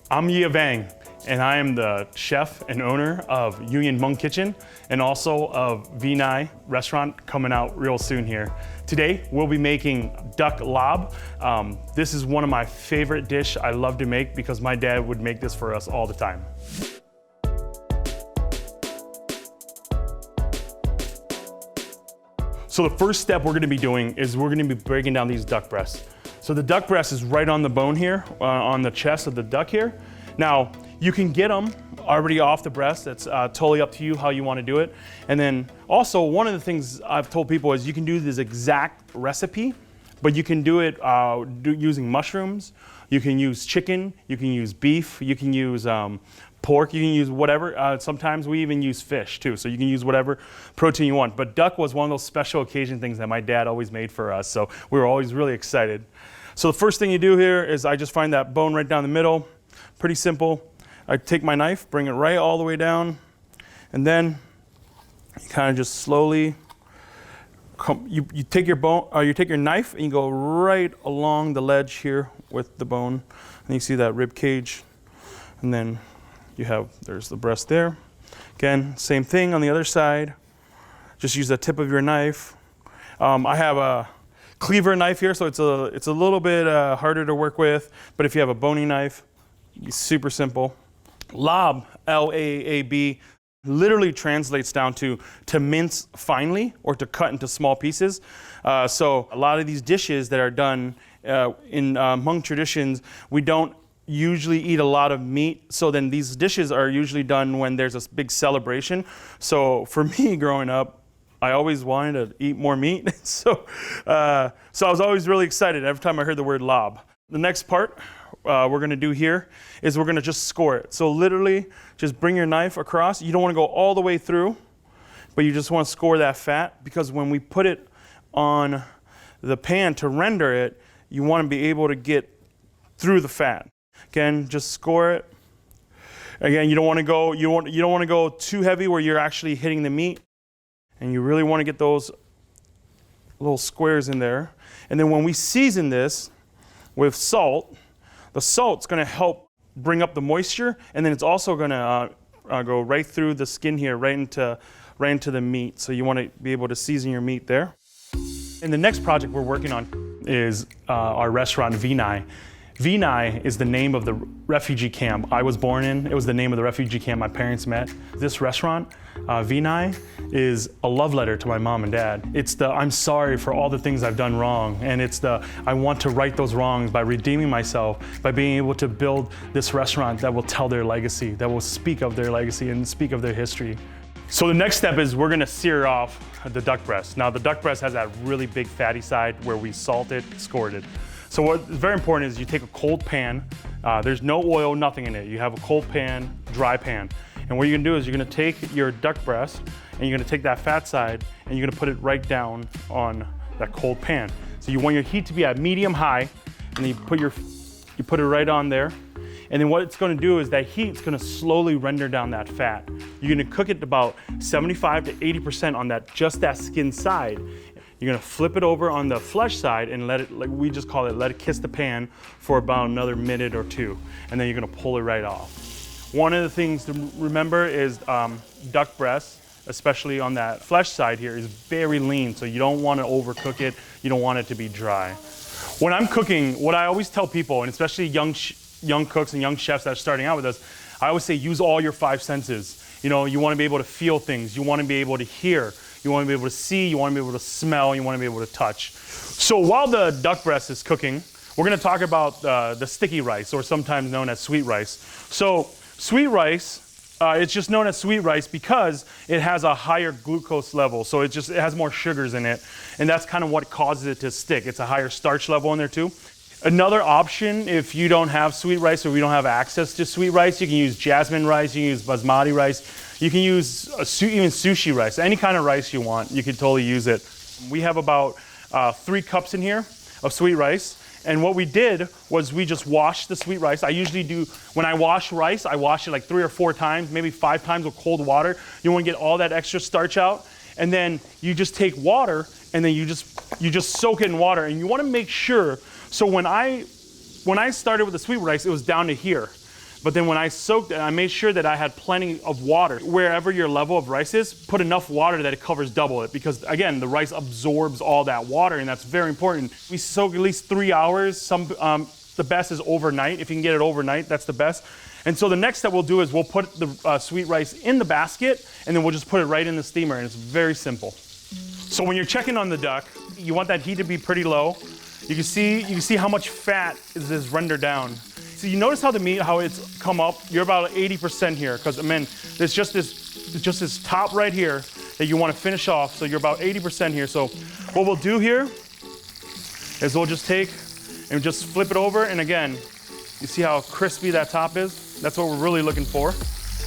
I'm Yia Vang, and I am the chef and owner of Union Hmong Kitchen and also of Vinai restaurant coming out real soon here. Today, we'll be making duck Laab. This is one of my favorite dish I love to make because my dad would make this for us all the time. So the first step we're gonna be doing is we're gonna be breaking down these duck breasts. So the duck breast is right on the bone here, on the chest of the duck here. Now, you can get them already off the breast. It's totally up to you how you want to do it. And then also, one of the things I've told people is you can do this exact recipe, but you can do it using mushrooms. You can use chicken, you can use beef, you can use pork, you can use whatever. Sometimes we even use fish too, so you can use whatever protein you want. But duck was one of those special occasion things that my dad always made for us, so we were always really excited. So the first thing you do here is I just find that bone right down the middle. Pretty simple. I take my knife, bring it right all the way down, and then you kind of just slowly you take your bone, or you take your knife and you go right along the ledge here with the bone, and you see that rib cage, and then there's the breast there. Again, same thing on the other side. Just use the tip of your knife. I have a cleaver knife here, so it's a little bit harder to work with, but if you have a bony knife, it's super simple. Laab, L-A-A-B, literally translates down to mince finely or to cut into small pieces. So a lot of these dishes that are done in Hmong traditions, we don't usually eat a lot of meat. So then these dishes are usually done when there's a big celebration. So for me growing up, I always wanted to eat more meat. So I was always really excited every time I heard the word Laab. The next part we're gonna do here is we're gonna just score it. So literally just bring your knife across. You don't wanna go all the way through, but you just wanna score that fat, because when we put it on the pan to render it, you wanna be able to get through the fat. Again, just score it. Again, you don't wanna go too heavy where you're actually hitting the meat, and you really wanna get those little squares in there. And then when we season this with salt, the salt's gonna help bring up the moisture, and then it's also gonna go right through the skin here, right into the meat. So you wanna be able to season your meat there. And the next project we're working on is our restaurant, Vinai. Vinai is the name of the refugee camp I was born in. It was the name of the refugee camp my parents met. This restaurant, Vinai, is a love letter to my mom and dad. It's the I'm sorry for all the things I've done wrong, and it's the I want to right those wrongs by redeeming myself, by being able to build this restaurant that will tell their legacy, that will speak of their legacy and speak of their history. So the next step is we're gonna sear off the duck breast. Now the duck breast has that really big fatty side where we salt it, scored it. So what's very important is you take a cold pan, there's no oil, nothing in it. You have a cold pan, dry pan. And what you're gonna do is you're gonna take your duck breast and you're gonna take that fat side and you're gonna put it right down on that cold pan. So you want your heat to be at medium high, and then you put it right on there. And then what it's gonna do is that heat's gonna slowly render down that fat. You're gonna cook it about 75 to 80% on just that skin side. You're gonna flip it over on the flesh side and let it, like we just call it, let it kiss the pan for about another minute or two. And then you're gonna pull it right off. One of the things to remember is duck breast, especially on that flesh side here, is very lean. So you don't wanna overcook it. You don't want it to be dry. When I'm cooking, what I always tell people, and especially young cooks and young chefs that are starting out with us, I always say use all your 5 senses. You know, you wanna be able to feel things. You wanna be able to hear. You want to be able to see, you want to be able to smell, you want to be able to touch. So while the duck breast is cooking, we're going to talk about the sticky rice, or sometimes known as sweet rice. So sweet rice, it's just known as sweet rice because it has a higher glucose level. So it has more sugars in it, and that's kind of what causes it to stick. It's a higher starch level in there too. Another option, if you don't have sweet rice or we don't have access to sweet rice, you can use jasmine rice, you can use basmati rice, you can use even sushi rice, any kind of rice you want, you can totally use it. We have about 3 cups in here of sweet rice, and what we did was we just washed the sweet rice. I usually do, when I wash rice, I wash it like 3 or 4 times, maybe 5 times with cold water. You want to get all that extra starch out, and then you just take water, and then you just soak it in water, and you want to make sure. So when I started with the sweet rice, it was down to here. But then when I soaked it, I made sure that I had plenty of water. Wherever your level of rice is, put enough water that it covers double it, because again, the rice absorbs all that water, and that's very important. We soak at least 3 hours. The best is overnight. If you can get it overnight, that's the best. And so the next step we'll do is we'll put the sweet rice in the basket, and then we'll just put it right in the steamer, and it's very simple. So when you're checking on the duck, you want that heat to be pretty low. You can see how much fat is rendered down. So you notice how the meat, how it's come up. You're about 80% here, because man, there's just this top right here that you want to finish off. So you're about 80% here. So what we'll do here is we'll just take and just flip it over, and again, you see how crispy that top is? That's what we're really looking for.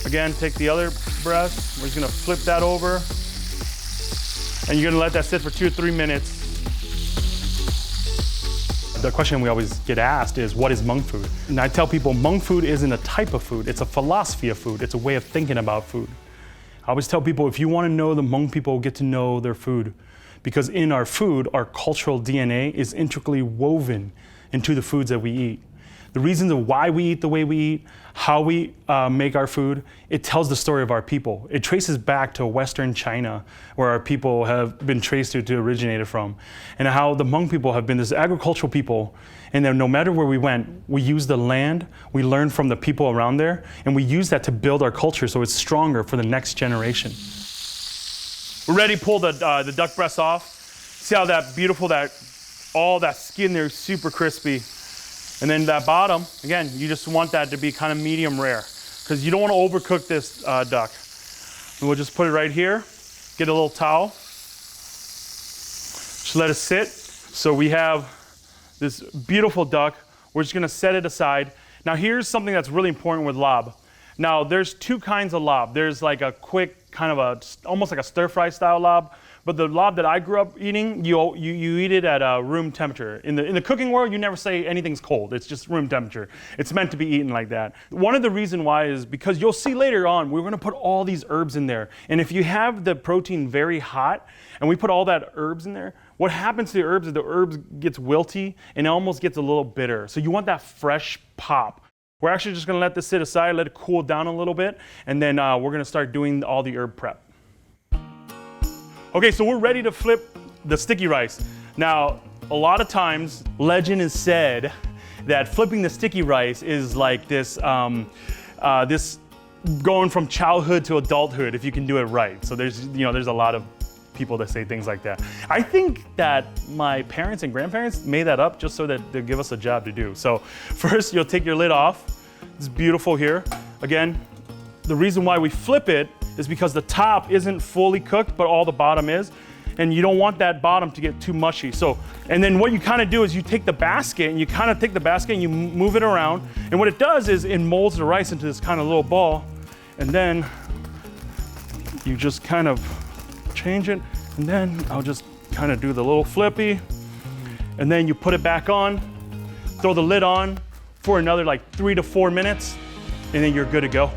Again, take the other breast. We're just gonna flip that over, and you're gonna let that sit for 2 or 3 minutes. The question we always get asked is, what is Hmong food? And I tell people, Hmong food isn't a type of food, it's a philosophy of food, it's a way of thinking about food. I always tell people, if you want to know the Hmong people, get to know their food. Because in our food, our cultural DNA is intricately woven into the foods that we eat. The reasons of why we eat the way we eat, how we make our food, it tells the story of our people. It traces back to Western China, where our people have been traced to originate from, and how the Hmong people have been this agricultural people, and then no matter where we went, we use the land, we learn from the people around there, and we use that to build our culture so it's stronger for the next generation. We're ready to pull the duck breast off. See how that beautiful, all that skin there is super crispy. And then that bottom, again, you just want that to be kind of medium rare, because you don't want to overcook this duck. And we'll just put it right here, get a little towel, just let it sit. So we have this beautiful duck. We're just gonna set it aside. Now here's something that's really important with Laab. Now there's 2 kinds of Laab. There's like a quick, kind of almost like a stir-fry style Laab. But the Laab that I grew up eating, you eat it at room temperature. In the cooking world, you never say anything's cold. It's just room temperature. It's meant to be eaten like that. One of the reasons why is because you'll see later on, we're gonna put all these herbs in there. And if you have the protein very hot, and we put all that herbs in there, what happens to the herbs is the herbs gets wilty and it almost gets a little bitter. So you want that fresh pop. We're actually just gonna let this sit aside, let it cool down a little bit, and then we're gonna start doing all the herb prep. Okay, so we're ready to flip the sticky rice. Now, a lot of times, legend is said that flipping the sticky rice is like this, this going from childhood to adulthood if you can do it right. So there's a lot of people that say things like that. I think that my parents and grandparents made that up just so that they'll give us a job to do. So first, you'll take your lid off. It's beautiful here. Again, the reason why we flip it is because the top isn't fully cooked, but all the bottom is. And you don't want that bottom to get too mushy. So, and then what you kind of do is you take the basket and you move it around. And what it does is it molds the rice into this kind of little ball. And then you just kind of change it. And then I'll just kind of do the little flippy. And then you put it back on, throw the lid on for another like 3 to 4 minutes, and then you're good to go.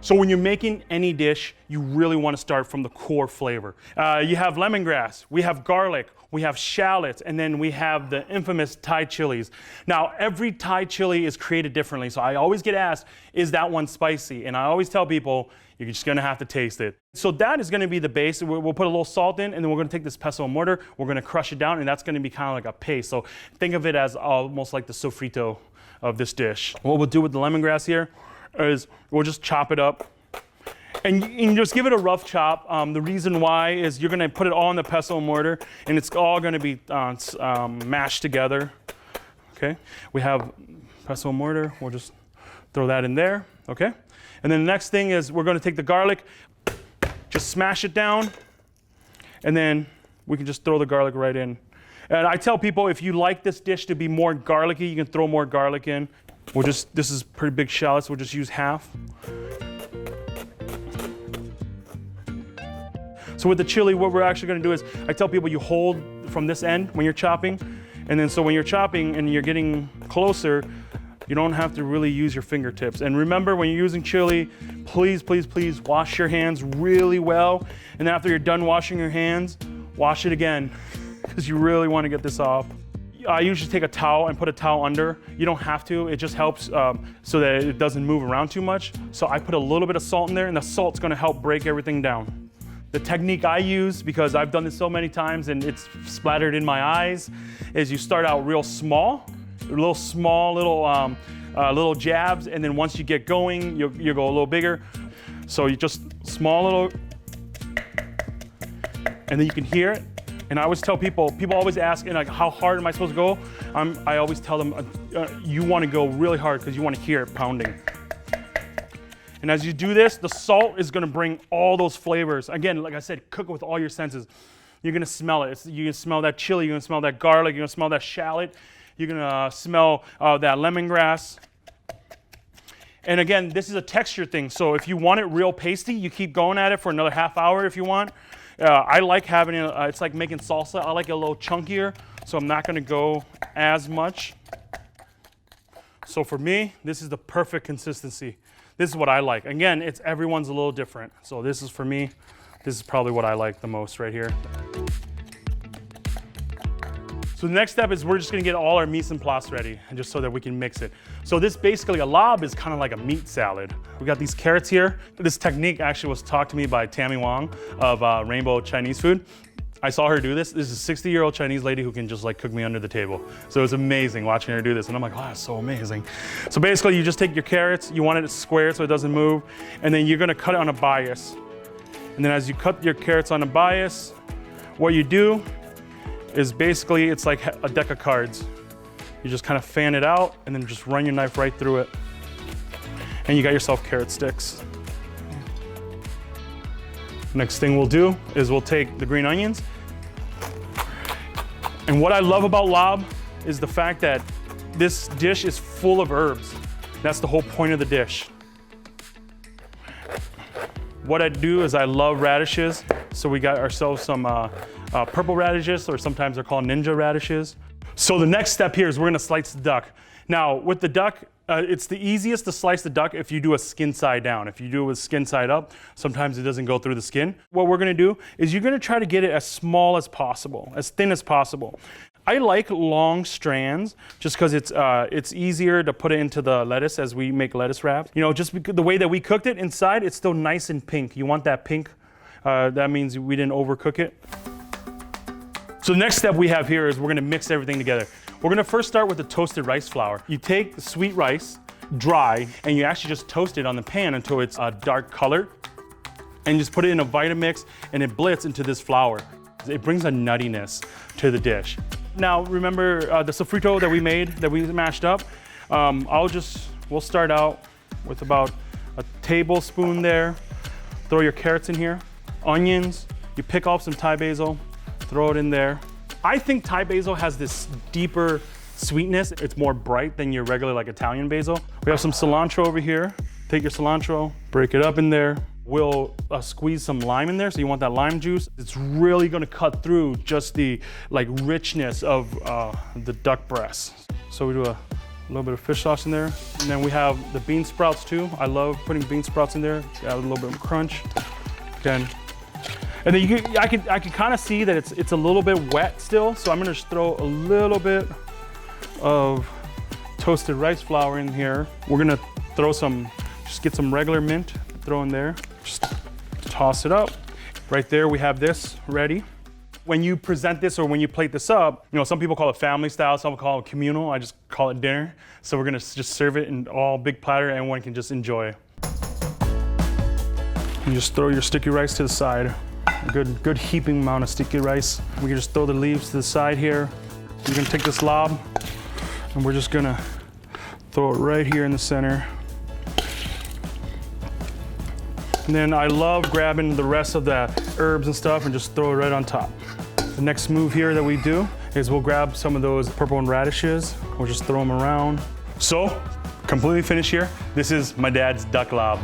So when you're making any dish, you really want to start from the core flavor. You have lemongrass, we have garlic, we have shallots, and then we have the infamous Thai chilies. Now, every Thai chili is created differently, so I always get asked, is that one spicy? And I always tell people, you're just gonna have to taste it. So that is gonna be the base. We'll put a little salt in, and then we're gonna take this pestle and mortar, we're gonna crush it down, and that's gonna be kind of like a paste. So think of it as almost like the sofrito of this dish. What we'll do with the lemongrass here is we'll just chop it up. And you just give it a rough chop. The reason why is you're gonna put it all in the pestle and mortar, and it's all gonna be mashed together. Okay, we have pestle and mortar, we'll just throw that in there, okay? And then the next thing is we're gonna take the garlic, just smash it down, and then we can just throw the garlic right in. And I tell people, if you like this dish to be more garlicky, you can throw more garlic in. This is pretty big shallots, we'll just use half. So with the chili, what we're actually gonna do is, I tell people you hold from this end when you're chopping, and then so when you're chopping and you're getting closer, you don't have to really use your fingertips. And remember, when you're using chili, please, please, please wash your hands really well. And after you're done washing your hands, wash it again, because you really wanna get this off. I usually take a towel and put a towel under. You don't have to, it just helps so that it doesn't move around too much. So I put a little bit of salt in there, and the salt's gonna help break everything down. The technique I use, because I've done this so many times and it's splattered in my eyes, is you start out real small, little jabs, and then once you get going, you go a little bigger. So you just small little, and then you can hear it. And I always tell people always ask, like, how hard am I supposed to go? I always tell them, you want to go really hard because you want to hear it pounding. And as you do this, the salt is going to bring all those flavors. Again, like I said, cook it with all your senses. You're going to smell it. You're going to smell that chili. You're going to smell that garlic. You're going to smell that shallot. You're going to smell that lemongrass. And again, this is a texture thing. So if you want it real pasty, you keep going at it for another half hour if you want. I like having it, it's like making salsa. I like it a little chunkier, so I'm not gonna go as much. So for me, this is the perfect consistency. This is what I like. Again, everyone's a little different. So this is, for me, this is probably what I like the most right here. So the next step is we're just gonna get all our mise en place ready, and just so that we can mix it. So this basically, a laab is kind of like a meat salad. We got these carrots here. This technique actually was taught to me by Tammy Wang of Rainbow Chinese Food. I saw her do this. This is a 60-year-old Chinese lady who can just like cook me under the table. So it was amazing watching her do this. And I'm like, oh, that's so amazing. So basically you just take your carrots, you want it square so it doesn't move, and then you're gonna cut it on a bias. And then as you cut your carrots on a bias, what you do is basically, it's like a deck of cards. You just kind of fan it out and then just run your knife right through it. And you got yourself carrot sticks. Next thing we'll do is we'll take the green onions. And what I love about laab is the fact that this dish is full of herbs. That's the whole point of the dish. What I do is I love radishes. So we got ourselves some purple radishes, or sometimes they're called ninja radishes. So the next step here is we're gonna slice the duck. Now with the duck, it's the easiest to slice the duck if you do a skin side down. If you do it with skin side up, sometimes it doesn't go through the skin. What we're gonna do is you're gonna try to get it as small as possible, as thin as possible. I like long strands just because it's easier to put it into the lettuce as we make lettuce wraps. You know, just because the way that we cooked it inside, it's still nice and pink. You want that pink. That means we didn't overcook it. So the next step we have here is we're gonna mix everything together. We're gonna first start with the toasted rice flour. You take the sweet rice, dry, and you actually just toast it on the pan until it's a dark color, and just put it in a Vitamix, and it blitz into this flour. It brings a nuttiness to the dish. Now remember the sofrito that we made, that we mashed up? We'll start out with about a tablespoon there. Throw your carrots in here, onions, you pick off some Thai basil, throw it in there. I think Thai basil has this deeper sweetness. It's more bright than your regular like Italian basil. We have some cilantro over here. Take your cilantro, break it up in there. We'll squeeze some lime in there, so you want that lime juice. It's really gonna cut through just the like richness of the duck breast. So we do a little bit of fish sauce in there. And then we have the bean sprouts too. I love putting bean sprouts in there. Add a little bit of crunch. Again. And then I can kind of see that it's a little bit wet still, so I'm gonna just throw a little bit of toasted rice flour in here. We're gonna throw just get some regular mint, throw in there. Just toss it up. Right there, we have this ready. When you present this or when you plate this up, you know, some people call it family style, some call it communal. I just call it dinner. So we're gonna just serve it in all big platter and everyone can just enjoy. You just throw your sticky rice to the side. A good heaping amount of sticky rice. We can just throw the leaves to the side here. We're gonna take this laab and we're just gonna throw it right here in the center. And then I love grabbing the rest of the herbs and stuff and just throw it right on top. The next move here that we do is we'll grab some of those purple radishes. We'll just throw them around. So, completely finished here. This is my dad's duck laab.